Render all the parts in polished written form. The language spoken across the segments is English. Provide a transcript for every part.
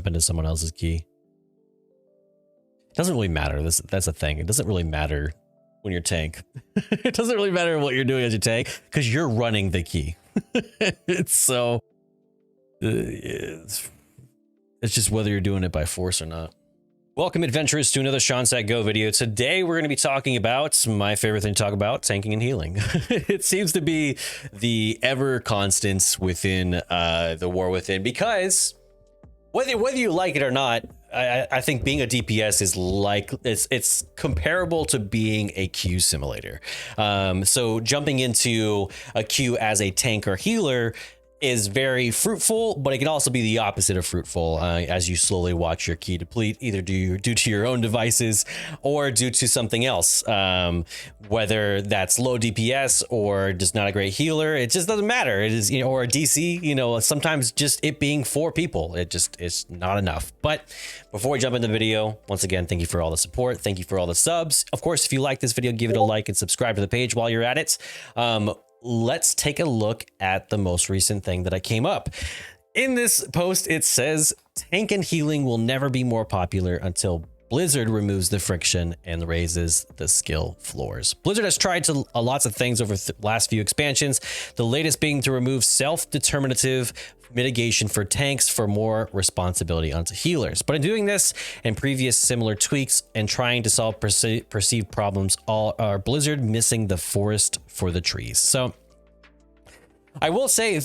jump into someone else's key. It doesn't really matter. That's a thing. It doesn't really matter when you're tank. It doesn't really matter what you're doing as your tank because you're running the key. It's so it's just whether you're doing it by force or not. Welcome, adventurers, to another ShawnSetGO video. Today, we're going to be talking about my favorite thing to talk about, tanking and healing. It seems to be the ever constant within the War Within, because whether you like it or not, I think being a DPS is like it's comparable to being a Q simulator. So jumping into a Q as a tank or healer is very fruitful, but it can also be the opposite of fruitful as you slowly watch your key deplete, either due to your own devices or due to something else. Whether that's low DPS or just not a great healer, it just doesn't matter. It is, or a DC, sometimes just it being 4 people, it's not enough. But before we jump into the video, once again, thank you for all the support. Thank you for all the subs. Of course, if you like this video, give it a like and subscribe to the page while you're at it. Let's take a look at the most recent thing that I came up. In this post, it says, tank and healing will never be more popular until Blizzard removes the friction and raises the skill floors. Blizzard has tried lots of things over the last few expansions, the latest being to remove self-determinative mitigation for tanks for more responsibility onto healers. But in doing this and previous similar tweaks and trying to solve perceived problems, are Blizzard missing the forest for the trees. So I will say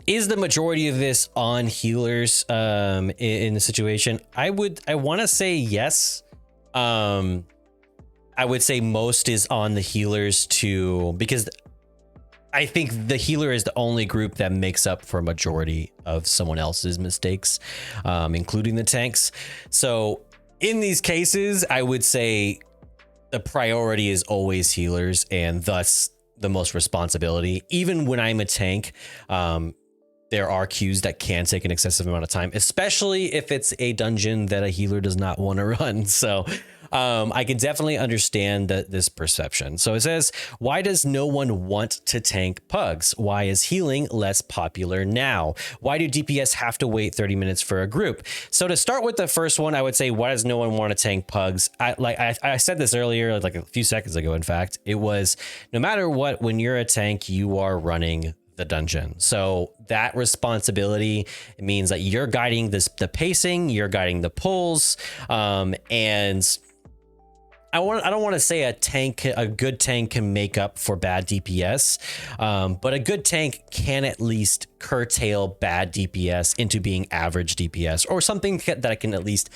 is the majority of this on healers in the situation? I want to say yes. I would say most is on the healers too, because I think the healer is the only group that makes up for a majority of someone else's mistakes, including the tanks. So in these cases, I would say the priority is always healers, and thus the most responsibility. Even when I'm a tank, there are queues that can take an excessive amount of time, especially if it's a dungeon that a healer does not want to run. So I can definitely understand this perception. So it says, why does no one want to tank pugs? Why is healing less popular now? Why do DPS have to wait 30 minutes for a group? So to start with the first one, I would say, why does no one want to tank pugs? I said this earlier, like a few seconds ago. In fact, it was no matter what, when you're a tank, you are running the dungeon. So that responsibility means that you're guiding the pacing, you're guiding the pulls, and I don't want to say a good tank can make up for bad DPS, but a good tank can at least curtail bad DPS into being average DPS, or something that can at least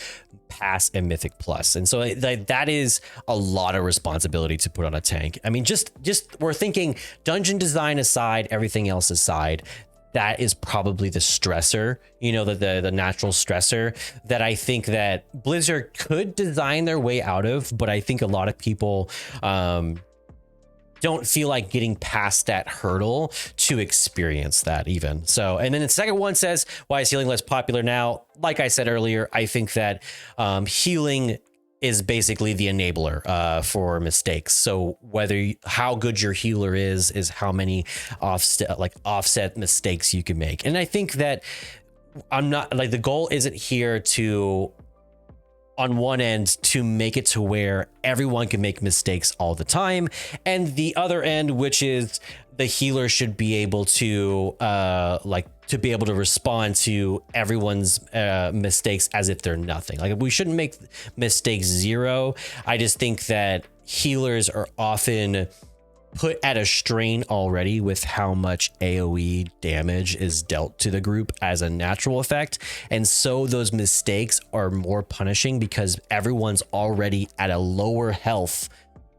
pass a Mythic plus. And so that is a lot of responsibility to put on a tank. I mean, just we're thinking dungeon design aside, everything else aside, that is probably the stressor, the natural stressor that I think that Blizzard could design their way out of, but I think a lot of people don't feel like getting past that hurdle to experience that even. So, and then the second one says, why is healing less popular now? Like I said earlier, I think that healing is basically the enabler for mistakes. So how good your healer is how many offset mistakes you can make. And I think that the goal isn't here to, on one end, to make it to where everyone can make mistakes all the time, and the other end, which is the healer should be able to be able to respond to everyone's mistakes as if they're nothing. Like, we shouldn't make mistakes zero. I just think that healers are often put at a strain already with how much AoE damage is dealt to the group as a natural effect. And so those mistakes are more punishing because everyone's already at a lower health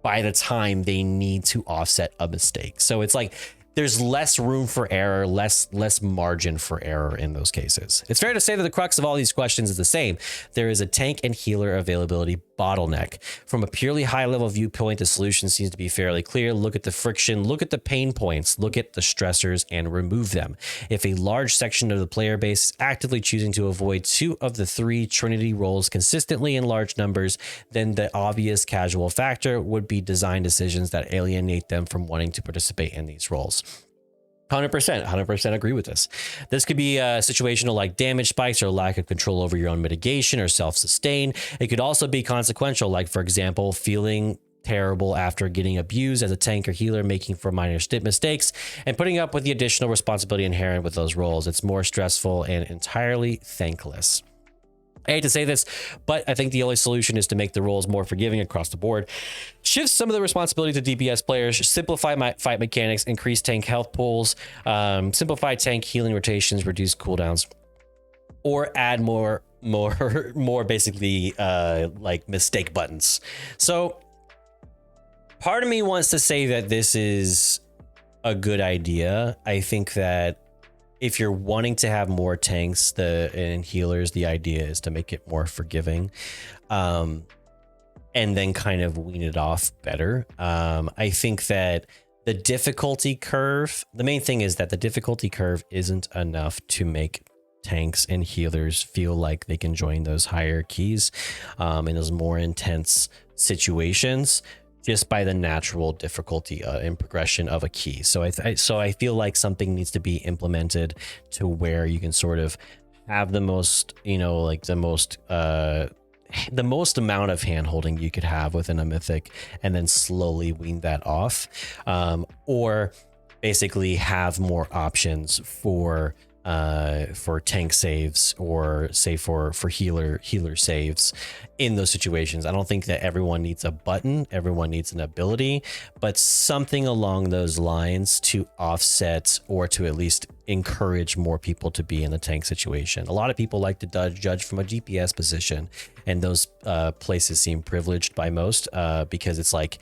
by the time they need to offset a mistake. So it's like there's less room for error, less margin for error in those cases. It's fair to say that the crux of all these questions is the same. There is a tank and healer availability bottleneck. From a purely high-level viewpoint, the solution seems to be fairly clear. Look at the friction, look at the pain points, look at the stressors, and remove them. If a large section of the player base is actively choosing to avoid 2 of the 3 Trinity roles consistently in large numbers, then the obvious casual factor would be design decisions that alienate them from wanting to participate in these roles. 100% agree with this. This could be situational like damage spikes or lack of control over your own mitigation or self-sustain. It could also be consequential, like, for example, feeling terrible after getting abused as a tank or healer, making for minor mistakes, and putting up with the additional responsibility inherent with those roles. It's more stressful and entirely thankless. I hate to say this, but I think the only solution is to make the roles more forgiving across the board. Shift some of the responsibility to DPS players, simplify fight mechanics, increase tank health pools, simplify tank healing rotations, reduce cooldowns, or add more basically like mistake buttons. So part of me wants to say that this is a good idea. I think that if you're wanting to have more tanks and healers, the idea is to make it more forgiving, and then kind of wean it off better. I think that the difficulty curve, the main thing is that the difficulty curve isn't enough to make tanks and healers feel like they can join those higher keys in those more intense situations, just by the natural difficulty and progression of a key. So I feel like something needs to be implemented to where you can sort of have the most, like the most amount of hand holding you could have within a mythic, and then slowly wean that off, or basically have more options for tank saves, or say for healer saves in those situations. I don't think that everyone needs a button, everyone needs an ability, but something along those lines to offset or to at least encourage more people to be in the tank situation. A lot of people like to judge from a GPS position, and those places seem privileged by most because it's like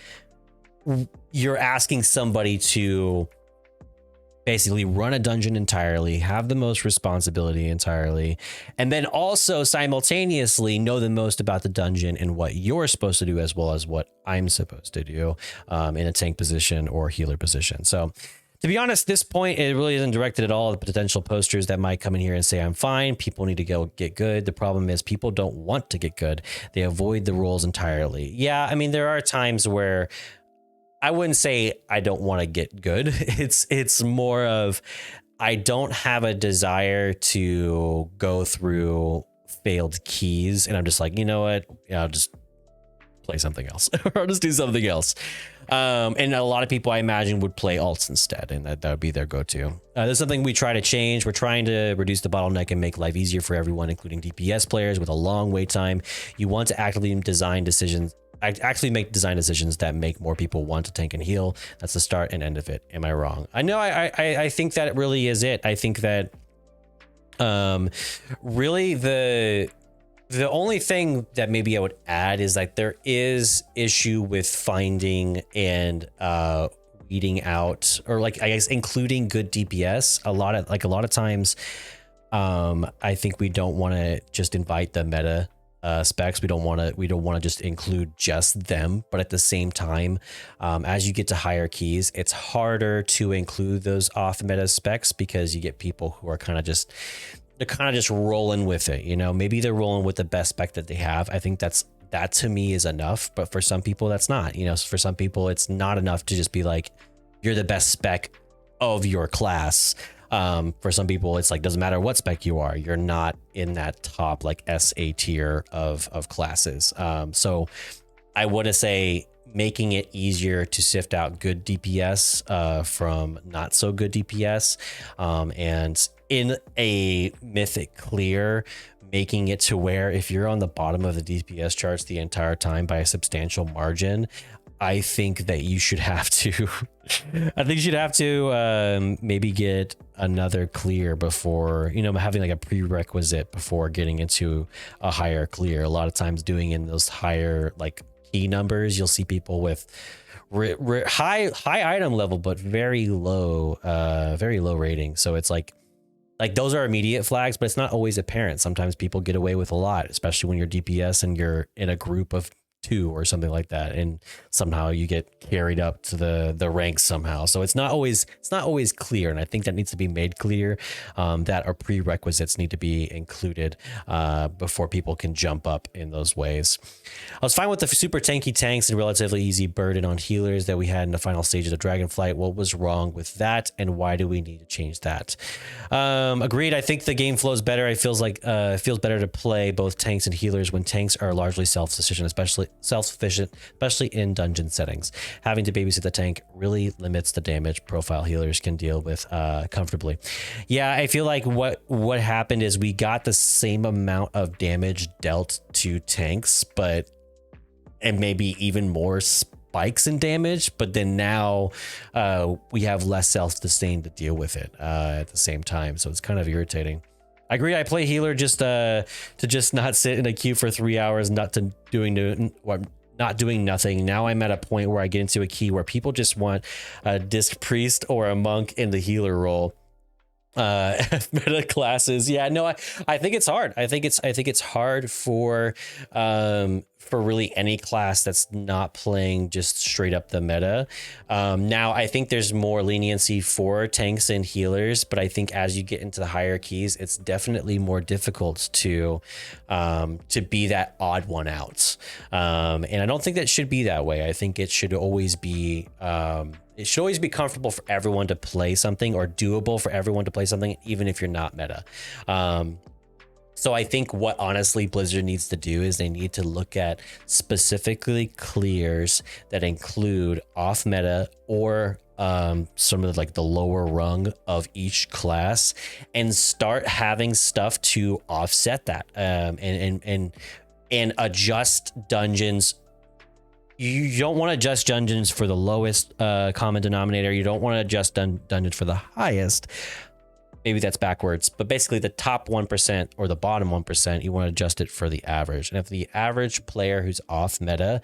you're asking somebody to basically run a dungeon entirely, have the most responsibility entirely, and then also simultaneously know the most about the dungeon and what you're supposed to do, as well as what I'm supposed to do in a tank position or healer position. So to be honest, this point, it really isn't directed at all at the potential posters that might come in here and say, I'm fine, people need to go get good. The problem is people don't want to get good. They avoid the roles entirely. Yeah, I mean, there are times where I wouldn't say I don't want to get good. It's more of I don't have a desire to go through failed keys, and I'm just like, you know what? I'll just play something else, or I'll just do something else. And a lot of people, I imagine, would play alts instead, and that would be their go-to. There's something we try to change. We're trying to reduce the bottleneck and make life easier for everyone, including DPS players with a long wait time. You want to actively make design decisions that make more people want to tank and heal. That's the start and end of it. Am I wrong? I know I think that it really is it. I think that really the only thing that maybe I would add is like there is issue with finding and weeding out, or like I guess including good DPS. A lot of times I think we don't want to just invite the meta specs. We don't want to just include just them, but at the same time, as you get to higher keys, it's harder to include those off meta specs because you get people who are kind of just rolling with it. Maybe they're rolling with the best spec that they have. I think that to me is enough, but for some people that's not. For some people it's not enough to just be like, you're the best spec of your class. For some people, it's like, doesn't matter what spec you are, you're not in that top like SA tier of classes. So I want to say making it easier to sift out good DPS from not so good DPS, and in a mythic clear, making it to where if you're on the bottom of the DPS charts the entire time by a substantial margin, I think that you should have to maybe get another clear before, having like a prerequisite before getting into a higher clear. A lot of times doing in those higher like key numbers, you'll see people with high item level, but very low rating. So it's like those are immediate flags, but it's not always apparent. Sometimes people get away with a lot, especially when you're DPS and you're in a group of 2 or something like that, and somehow you get carried up to the ranks somehow. So it's not always clear, and I think that needs to be made clear, that our prerequisites need to be included before people can jump up in those ways. I was fine with the super tanky tanks and relatively easy burden on healers that we had in the final stages of Dragonflight. What was wrong with that, and why do we need to change that? Agreed. I think the game flows better. It feels better to play both tanks and healers when tanks are largely self-sufficient, especially in dungeon settings. Having to babysit the tank really limits the damage profile healers can deal with comfortably. Yeah, I feel like what happened is we got the same amount of damage dealt to tanks, and maybe even more spikes in damage, but then now we have less self-sustain to deal with it at the same time, so it's kind of irritating. I agree. I play healer just to not sit in a queue for 3 hours, not doing nothing. Now I'm at a point where I get into a key where people just want a disc priest or a monk in the healer role. Meta classes. Yeah, no, I think it's hard. I think it's hard for really any class that's not playing just straight up the meta. Now I think there's more leniency for tanks and healers, but I think as you get into the higher keys, it's definitely more difficult to be that odd one out. And I don't think that should be that way. I think it should always be comfortable for everyone to play something, or doable for everyone to play something, even if you're not meta. So I think what honestly Blizzard needs to do is they need to look at specifically clears that include off meta or some of like the lower rung of each class, and start having stuff to offset that, and adjust dungeons. You don't want to adjust dungeons for the lowest common denominator. You don't want to adjust dungeons for the highest. Maybe that's backwards, but basically the top 1% or the bottom 1%, you want to adjust it for the average. And if the average player who's off meta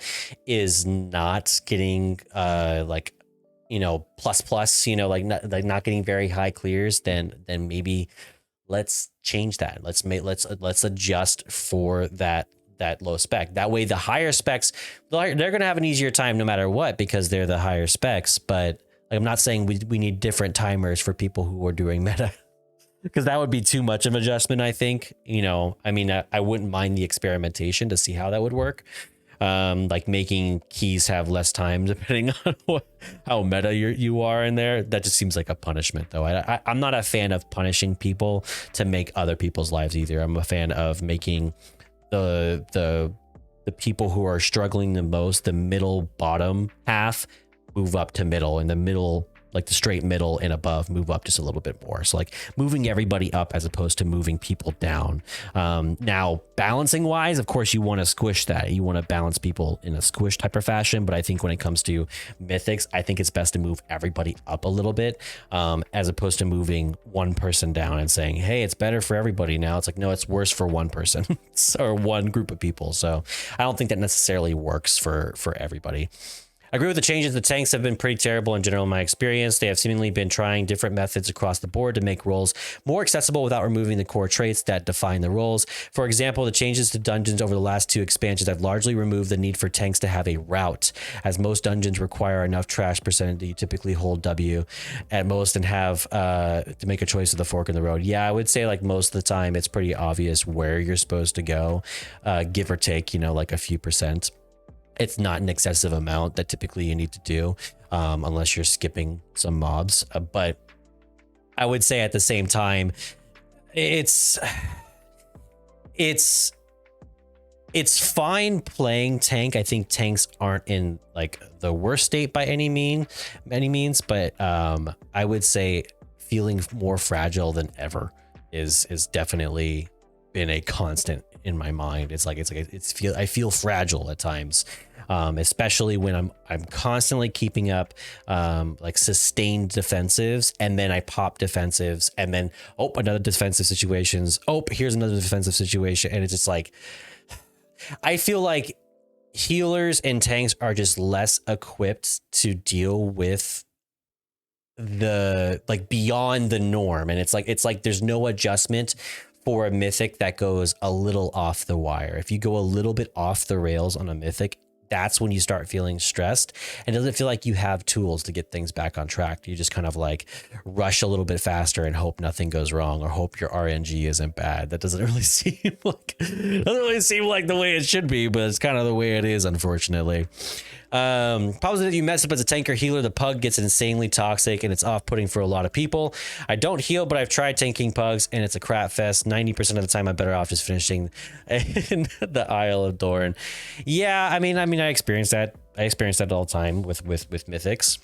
is not getting plus, not getting very high clears, then maybe let's change that. Let's adjust for that low spec. That way the higher specs, they're going to have an easier time no matter what, because they're the higher specs. But I'm not saying we need different timers for people who are doing meta, because that would be too much of an adjustment. I think, I wouldn't mind the experimentation to see how that would work. Like making keys have less time depending on how meta you are in there. That just seems like a punishment, though. I'm not a fan of punishing people to make other people's lives easier. I'm a fan of making the people who are struggling the most, the middle bottom half, move up to middle, and the middle, like the straight middle and above, move up just a little bit more. So like moving everybody up as opposed to moving people down. Now balancing wise, of course you want to squish that. You want to balance people in a squish type of fashion. But I think when it comes to mythics, I think it's best to move everybody up a little bit, as opposed to moving one person down and saying, hey, it's better for everybody now. It's like, no, it's worse for one person or one group of people. So I don't think that necessarily works for everybody. I agree with the changes. The tanks have been pretty terrible in general in my experience. They have seemingly been trying different methods across the board to make roles more accessible without removing the core traits that define the roles. For example, the changes to dungeons over the last 2 expansions have largely removed the need for tanks to have a route, as most dungeons require enough trash percentage that you typically hold W at most and have to make a choice of the fork in the road. Yeah, I would say like most of the time it's pretty obvious where you're supposed to go, give or take, like a few percent. It's not an excessive amount that typically you need to do, unless you're skipping some mobs. But I would say at the same time, it's fine playing tank. I think tanks aren't in like the worst state by any means, but I would say feeling more fragile than ever is definitely been a constant in my mind. I feel fragile at times, especially when I'm constantly keeping up like sustained defensives, and then I pop defensives, and then another defensive situations. Here's another defensive situation, and it's just like I feel like healers and tanks are just less equipped to deal with the like beyond the norm, and it's like there's no adjustment for a mythic that goes a little off the wire. If you go a little bit off the rails on a mythic, that's when you start feeling stressed, and it doesn't feel like you have tools to get things back on track. You just kind of like rush a little bit faster and hope nothing goes wrong, or hope your RNG isn't bad. That doesn't really seem like the way it should be, but it's kind of the way it is, unfortunately. Problems that you mess up as a tank or healer, the pug gets insanely toxic and it's off-putting for a lot of people. I don't heal, but I've tried tanking pugs and it's a crap fest. 90% of the time I'm better off just finishing in the Isle of Dorn. Yeah, I mean I experienced that. I experienced that all the time with Mythics.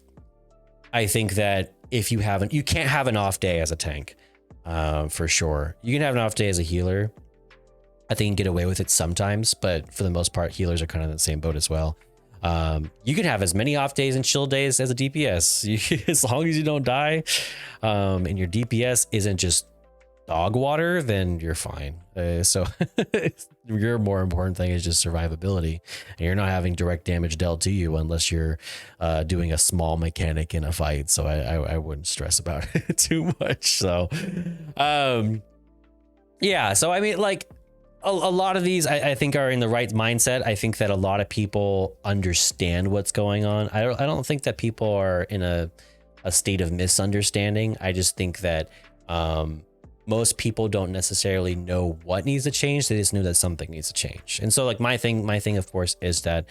I think that if you can't have an off day as a tank, for sure. You can have an off day as a healer. I think you can get away with it sometimes, but for the most part, healers are kind of in the same boat as well. You can have as many off days and chill days as a DPS, as long as you don't die, and your DPS isn't just dog water, then you're fine. So your more important thing is just survivability, and you're not having direct damage dealt to you unless you're doing a small mechanic in a fight. So I wouldn't stress about it too much. So yeah, so I mean, like, a lot of these I think are in the right mindset. I think that a lot of people understand what's going on. I don't think that people are in a state of misunderstanding. I just think that most people don't necessarily know what needs to change. They just know that something needs to change. And so like my thing of course is that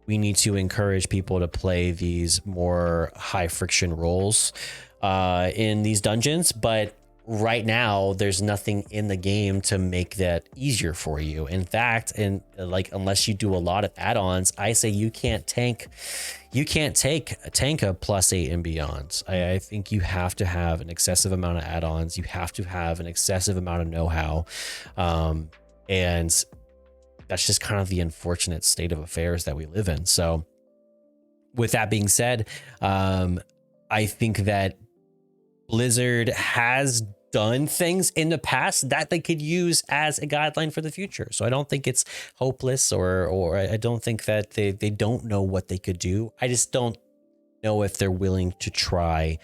we need to encourage people to play these more high friction roles in these dungeons, but right now there's nothing in the game to make that easier for you. In fact, unless you do a lot of add-ons, I say you can't tank a +8 and beyond. I think you have to have an excessive amount of add-ons. You have to have an excessive amount of know-how, and that's just kind of the unfortunate state of affairs that we live in. So with that being said, I think that Blizzard has done things in the past that they could use as a guideline for the future. So I don't think it's hopeless, or I don't think that they don't know what they could do. I just don't know if they're willing to try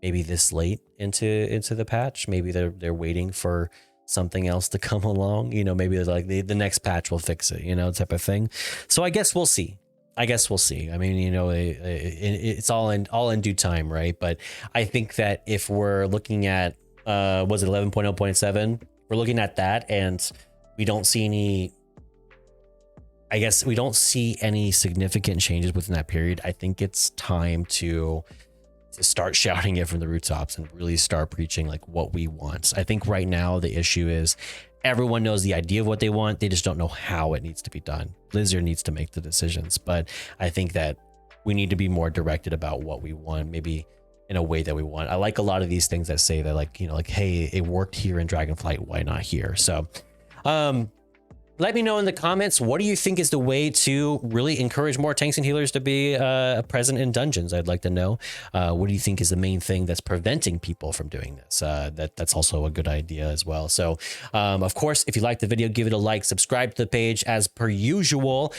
maybe this late into the patch. Maybe they're waiting for something else to come along. You know, maybe they're like the next patch will fix it, you know, type of thing. So I guess we'll see. I mean, you know, it's all in due time, right? But I think that if we're looking at, was it 11.0.7? We're looking at that, and we don't see any significant changes within that period. I think it's time to start shouting it from the rooftops and really start preaching like what we want. I think right now the issue is everyone knows the idea of what they want. They just don't know how it needs to be done. Blizzard needs to make the decisions, but I think that we need to be more directed about what we want, maybe in a way that we want. I like a lot of these things that say that, like, you know, like, hey, it worked here in Dragonflight, why not here? So let me know in the comments, what do you think is the way to really encourage more tanks and healers to be present in dungeons? I'd like to know. What do you think is the main thing that's preventing people from doing this? That's also a good idea as well. So, of course, if you liked the video, give it a like, subscribe to the page as per usual.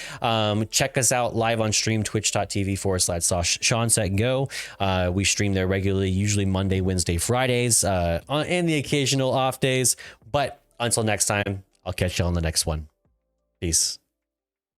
Check us out live on stream, twitch.tv/ShawnSetGO. We stream there regularly, usually Monday, Wednesday, Fridays, and the occasional off days. But until next time, I'll catch you on the next one. Peace.